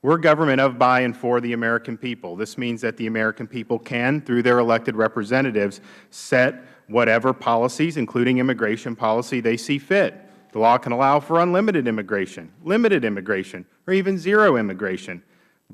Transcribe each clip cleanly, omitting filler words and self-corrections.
We're government of, by, and for the American people. This means that the American people can, through their elected representatives, set whatever policies, including immigration policy, they see fit. The law can allow for unlimited immigration, limited immigration, or even zero immigration.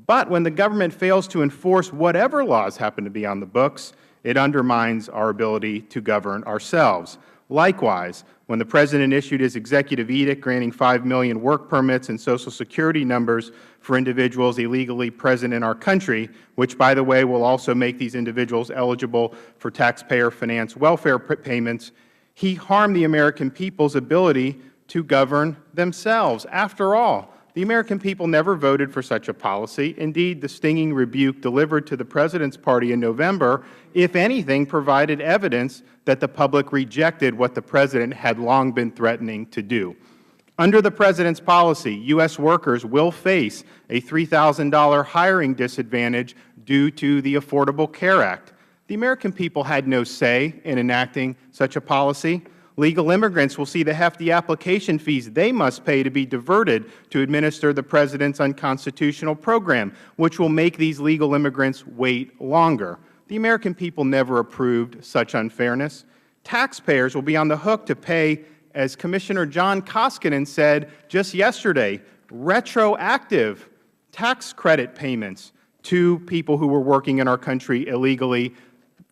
But when the government fails to enforce whatever laws happen to be on the books, it undermines our ability to govern ourselves. Likewise, when the President issued his executive edict granting 5 million work permits and Social Security numbers for individuals illegally present in our country, which, by the way, will also make these individuals eligible for taxpayer-financed welfare payments, he harmed the American people's ability to govern themselves. After all, the American people never voted for such a policy. Indeed, the stinging rebuke delivered to the President's party in November, if anything, provided evidence that the public rejected what the President had long been threatening to do. Under the President's policy, U.S. workers will face a $3,000 hiring disadvantage due to the Affordable Care Act. The American people had no say in enacting such a policy. Legal immigrants will see the hefty application fees they must pay to be diverted to administer the President's unconstitutional program, which will make these legal immigrants wait longer. The American people never approved such unfairness. Taxpayers will be on the hook to pay, as Commissioner John Koskinen said just yesterday, retroactive tax credit payments to people who were working in our country illegally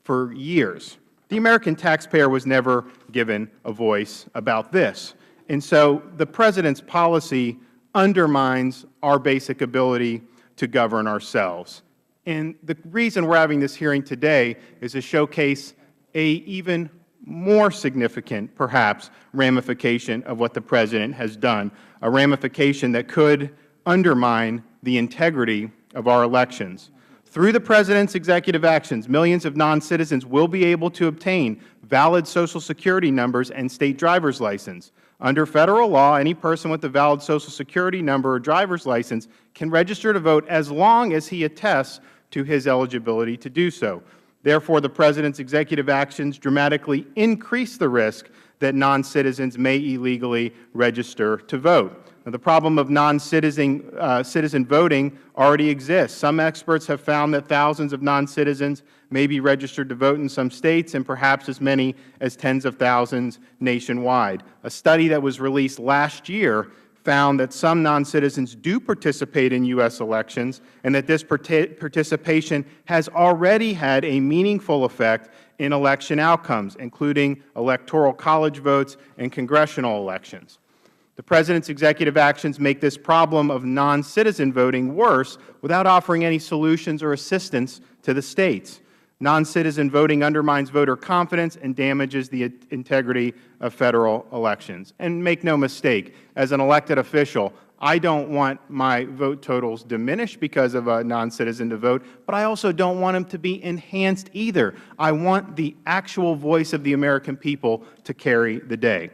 for years. The American taxpayer was never given a voice about this. And so the President's policy undermines our basic ability to govern ourselves. And the reason we're having this hearing today is to showcase an even more significant, perhaps, ramification of what the President has done, a ramification that could undermine the integrity of our elections. Through the President's executive actions, millions of non-citizens will be able to obtain valid Social Security numbers and State driver's license. Under Federal law, any person with a valid Social Security number or driver's license can register to vote as long as he attests to his eligibility to do so. Therefore, the President's executive actions dramatically increase the risk that non-citizens may illegally register to vote. Now, the problem of non-citizen voting already exists. Some experts have found that thousands of non-citizens may be registered to vote in some States and perhaps as many as tens of thousands nationwide. A study that was released last year found that some non-citizens do participate in U.S. elections and that this participation has already had a meaningful effect in election outcomes, including electoral college votes and congressional elections. The President's executive actions make this problem of non-citizen voting worse without offering any solutions or assistance to the States. Non-citizen voting undermines voter confidence and damages the integrity of Federal elections. And make no mistake, as an elected official, I don't want my vote totals diminished because of a non-citizen to vote, but I also don't want them to be enhanced either. I want the actual voice of the American people to carry the day.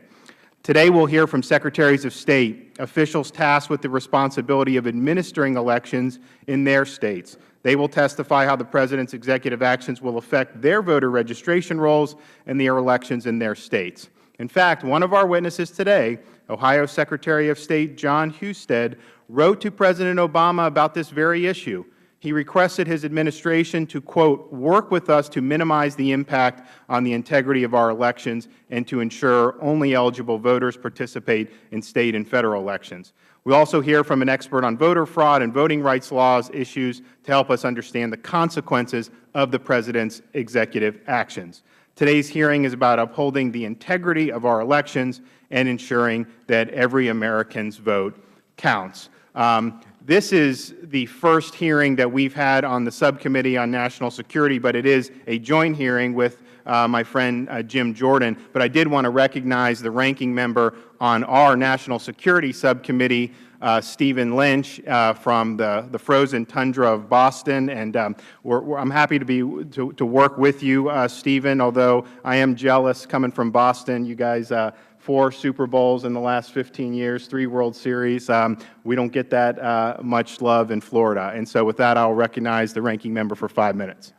Today, we'll hear from Secretaries of State, officials tasked with the responsibility of administering elections in their States. They will testify how the President's executive actions will affect their voter registration rolls and their elections in their States. In fact, one of our witnesses today, Ohio Secretary of State John Husted, wrote to President Obama about this very issue. He requested his administration to, quote, work with us to minimize the impact on the integrity of our elections and to ensure only eligible voters participate in State and Federal elections. We'll also hear from an expert on voter fraud and voting rights laws issues to help us understand the consequences of the President's executive actions. Today's hearing is about upholding the integrity of our elections and ensuring that every American's vote counts. This is the first hearing that we've had on the Subcommittee on National Security, but it is a joint hearing with my friend Jim Jordan. But I did want to recognize the ranking member on our National Security Subcommittee, Stephen Lynch, from the frozen tundra of Boston. And I'm happy to work with you, Stephen, although I am jealous coming from Boston. You guys 4 Super Bowls in the last 15 years, 3 World Series. We don't get that much love in Florida. And so with that, I'll recognize the ranking member for 5 minutes.